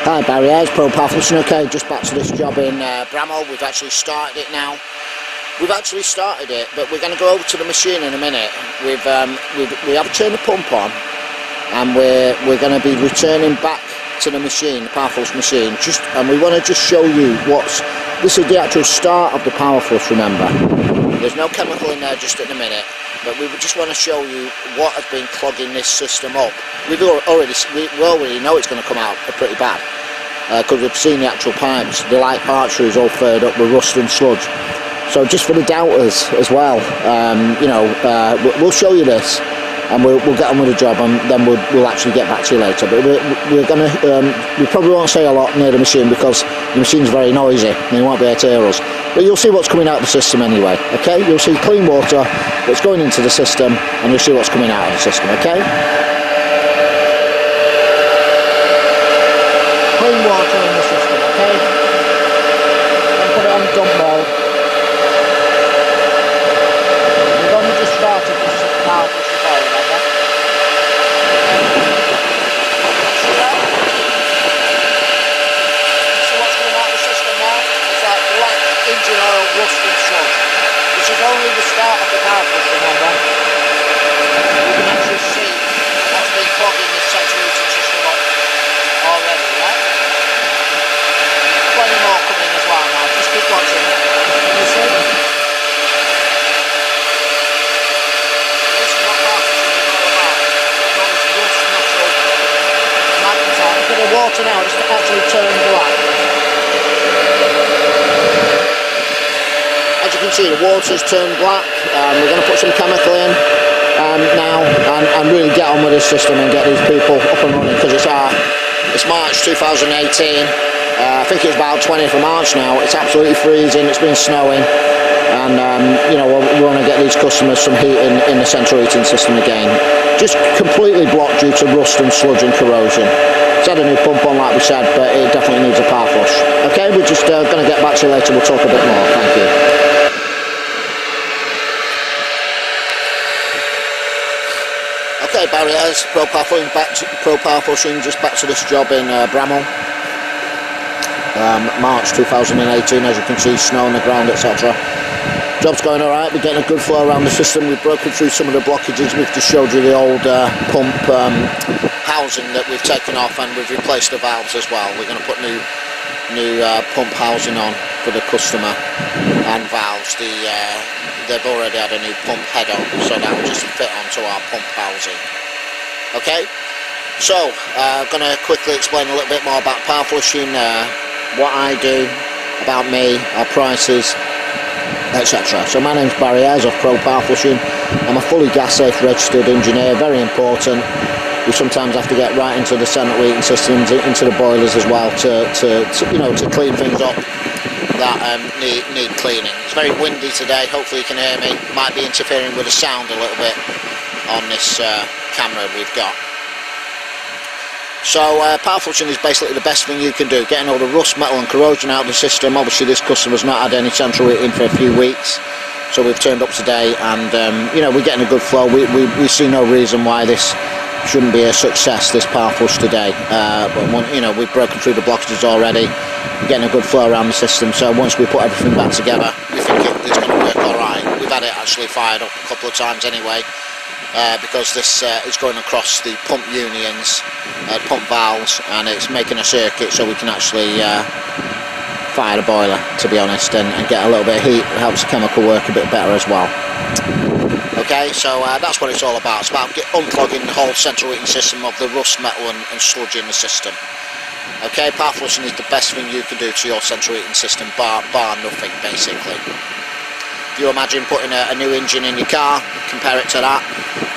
Hi Barry, ayres, Pro-powerflushing. Okay, just back to this job in Bramhall. We've actually started it now. We've actually started it, but we're going to go over to the machine in a minute. We have turned the pump on, and we're going to be returning back to the machine, the power flush machine. And we want to just show you this is the actual start of the power flush. Remember, there's no chemical in there just at the minute, but we just want to show you what has been clogging this system up. We already know it's going to come out pretty bad. Because we've seen the actual pipes, the light arteries all furred up with rust and sludge. So just for the doubters as well, we'll show you this, and we'll get on with the job, and then we'll actually get back to you later. But we probably won't say a lot near the machine because the machine's very noisy and you won't be able to hear us. But you'll see what's coming out of the system anyway. Okay, you'll see clean water that's going into the system, and you'll see what's coming out of the system. Okay. Clean water in the system, okay? Then put it on dump mode. We've only just started this power flush before, remember? See that? See what's coming out of the system now? It's like black engine oil, rust and sludge. This is only the start of the power flush, remember? You can actually see what's been clogging this central heating system up already, right? Plenty more coming as well now, just keep watching. You see? This is what power flushing is all about. All this rust, natural magnetite. Look at the water now, it's actually turned black. As you can see, the water's turned black. We're going to put some chemical in now and really get on with this system and get these people up and running, because it's March 2018. I think it's about 20th of March now. It's absolutely freezing, it's been snowing, and we want to get these customers some heat in the central heating system again. Just completely blocked due to rust and sludge and corrosion. It's had a new pump on, like we said, but it definitely needs a power flush. Okay, we're just going to get back to you later, we'll talk a bit more. Thank you. Okay, Barry ayres, Pro-powerflushing, just back to this job in Bramhall. March 2018, as you can see, snow on the ground, etc. Job's going alright, we're getting a good flow around the system. We've broken through some of the blockages. We've just showed you the old pump housing that we've taken off, and we've replaced the valves as well. We're going to put new pump housing on for the customer, and valves. They've already had a new pump head on, so that will just fit onto our pump housing. Okay, so I'm going to quickly explain a little bit more about power flushing, what I do, about me, our prices, etc. So my name's Barry ayres of Pro-powerflushing. I'm a fully gas safe registered engineer, very important. We sometimes have to get right into the central heating systems, into the boilers as well, to clean things up that need cleaning. It's very windy today, hopefully you can hear me. Might be interfering with the sound a little bit on this camera we've got. So power flushing is basically the best thing you can do, getting all the rust, metal and corrosion out of the system. Obviously this customer's not had any central heating for a few weeks, so we've turned up today, and we're getting a good flow. We see no reason why this shouldn't be a success, this power flush today. But we've broken through the blockages already, we're getting a good flow around the system, so once we put everything back together, we think it's going to work alright. We've had it actually fired up a couple of times anyway, because this is going across the pump unions, pump valves, and it's making a circuit so we can actually fire the boiler, to be honest, and get a little bit of heat. It helps the chemical work a bit better as well. Okay, so that's what it's all about. It's about unclogging the whole central heating system of the rust, metal and sludge in the system. Okay, power flushing is the best thing you can do to your central heating system, bar nothing, basically. If you imagine putting a new engine in your car, compare it to that,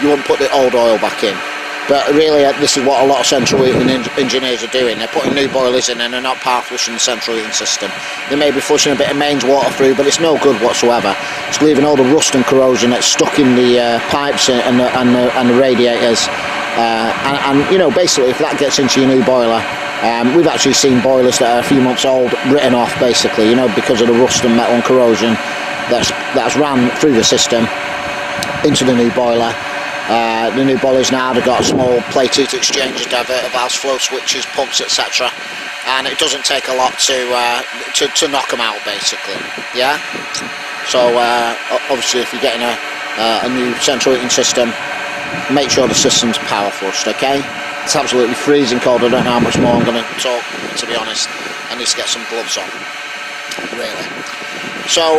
you wouldn't put the old oil back in. But really, this is what a lot of central heating engineers are doing. They're putting new boilers in and they're not power flushing the central heating system. They may be flushing a bit of mains water through, but it's no good whatsoever. It's leaving all the rust and corrosion that's stuck in the pipes and the radiators. Basically, if that gets into your new boiler, we've actually seen boilers that are a few months old written off, basically, because of the rust and metal and corrosion that's ran through the system into the new boiler. The new boilers now, they've got small plate heat exchangers, diverter valves, flow switches, pumps, etc. and it doesn't take a lot to knock them out, basically. Yeah. So obviously, if you're getting a new central heating system, make sure the system's power flushed. Okay. It's absolutely freezing cold. I don't know how much more I'm going to talk, to be honest. I need to get some gloves on, really. So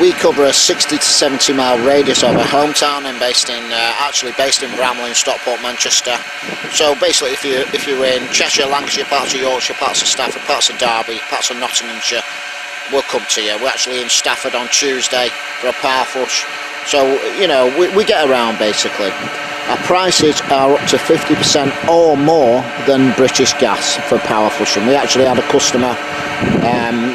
we cover a 60 to 70 mile radius of our hometown, and actually based in Bramhall, in Stockport, Manchester. So basically, if you're in Cheshire, Lancashire, parts of Yorkshire, parts of Stafford, parts of Derby, parts of Nottinghamshire, we'll come to you. We're actually in Stafford on Tuesday for a power flush. So, you know, we get around, basically. Our prices are up to 50% or more than British Gas for power flushing. We actually had a customer,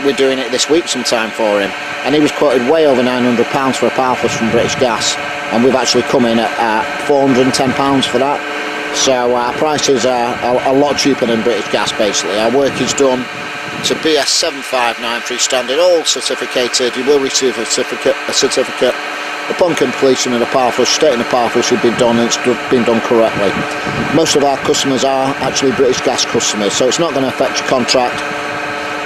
we're doing it this week sometime for him, and he was quoted way over £900 for a power flush from British Gas, and we've actually come in at £410 for that. So our prices are a lot cheaper than British Gas, basically. Our work is done to BS 759 standard, all certificated. You will receive a certificate upon completion of the power flush, stating the power flush has been done and it's been done correctly. Most of our customers are actually British Gas customers, so it's not going to affect your contract.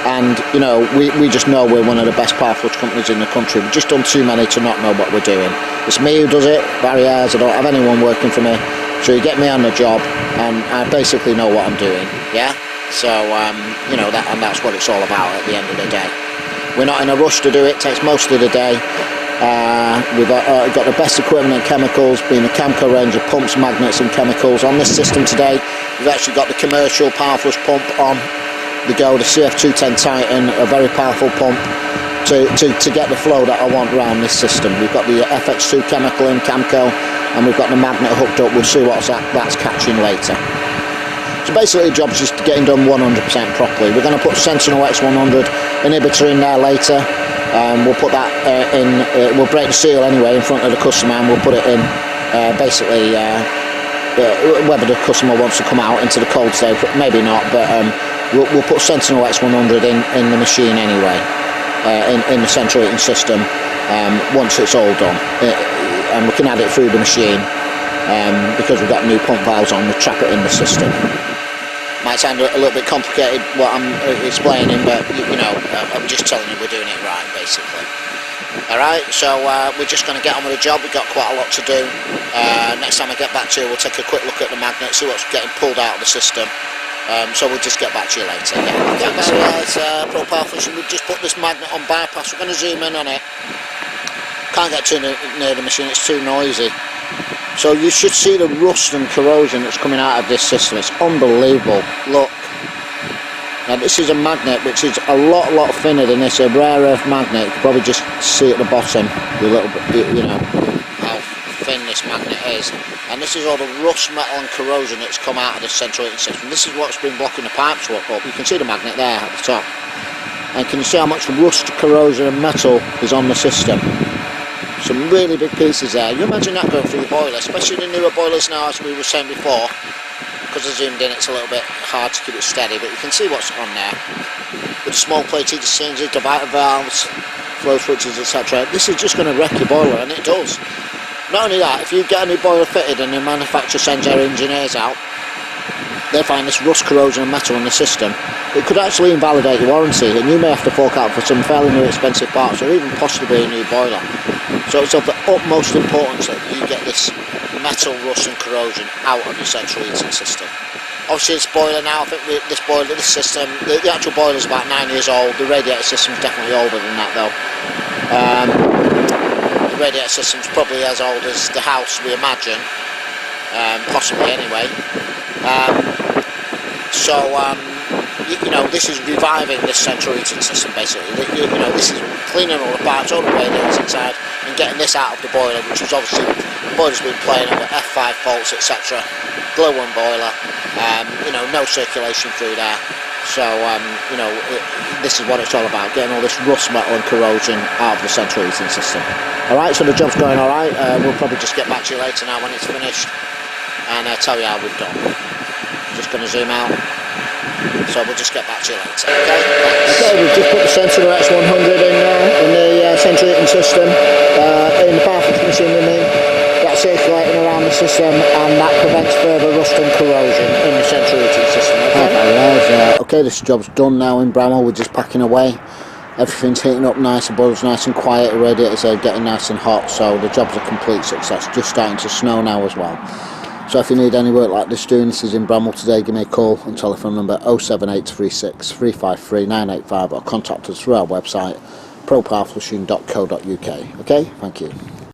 And you know, we just know we're one of the best power flush companies in the country. We've just done too many to not know what we're doing. It's me who does it, Barry Ayres. I don't have anyone working for me, so you get me on the job and I basically know what I'm doing. Yeah. So you know, that's what it's all about at the end of the day. We're not in a rush to do it. It takes most of the day. We've got the best equipment and chemicals, being the Camco range of pumps, magnets and chemicals. On this system today, we've actually got the commercial power flush pump on the go, the CF210 Titan, a very powerful pump to get the flow that I want around this system. We've got the FX2 chemical in Camco, and we've got the magnet hooked up. We'll see what that's catching later. So basically the job's just getting done 100% properly. We're going to put Sentinel X100 inhibitor in there later. We'll put that in, we'll break the seal anyway in front of the customer, and we'll put it in basically whether the customer wants to come out into the cold state, maybe not, but we'll put Sentinel X100 in the machine anyway, in the central heating system, once it's all done, and we can add it through the machine because we've got new pump valves on. We trap it in the system. Might sound a little bit complicated what I'm explaining, but you know, I'm just telling you we're doing it right, basically. Alright, so we're just going to get on with the job. We've got quite a lot to do. Next time I get back to you, we'll take a quick look at the magnet, see what's getting pulled out of the system. So we'll just get back to you later. Yeah, okay, Pro-powerflushing. We've just put this magnet on bypass. We're going to zoom in on it. Can't get too near the machine, it's too noisy. So you should see the rust and corrosion that's coming out of this system. It's unbelievable. Look. Now this is a magnet which is a lot thinner than this, a rare earth magnet. You can probably just see at the bottom the little bit, you know, how thin this magnet is. And this is all the rust, metal and corrosion that's come out of this central heating system. This is what's been blocking the pipes up. You can see the magnet there at the top. And can you see how much rust, corrosion and metal is on the system? Some really big pieces there. You imagine that going through your boiler, especially the newer boilers now, as we were saying before. Because I zoomed in, it's a little bit hard to keep it steady, but you can see what's on there. With the small plate heat exchangers, divider valves, flow switches, etc. This is just going to wreck your boiler, and it does. Not only that, if you get a new boiler fitted and the manufacturer sends their engineers out, they find this rust, corrosion and metal in the system, it could actually invalidate your warranty, and you may have to fork out for some fairly new expensive parts, or even possibly a new boiler. So it's of the utmost importance that you get this metal, rust and corrosion out of your central heating system. Obviously this boiler now, I think this system, the actual boiler is about 9 years old. The radiator system is definitely older than that though. The radiator system is probably as old as the house, we imagine, possibly anyway. You know, this is reviving this central heating system basically. You know, this is cleaning all the parts, all the radiators inside, and getting this out of the boiler, which is obviously, the boiler's been playing under F5 faults, etc. Glowworm boiler, you know, no circulation through there. So, you know, this is what it's all about, getting all this rust, metal and corrosion out of the central heating system. Alright, so the job's going alright. We'll probably just get back to you later now when it's finished, and tell you how we've done. Just going to zoom out. So we'll just get back to you later. Okay, we've just put the Sentinel X100 in there, in the central heating system, in the power flush machine with me. Got water circulating around the system, and that prevents further rust and corrosion in the central heating system. Okay, this job's done now in Bramhall. We're just packing away. Everything's heating up nice, above us nice and quiet, the radiators are getting nice and hot, so the job's a complete success. Just starting to snow now as well. So if you need any work like this doing, this is in Bramhall today, give me a call on telephone number 07836 353 985, or contact us through our website pro-powerflushing.co.uk. Okay, thank you.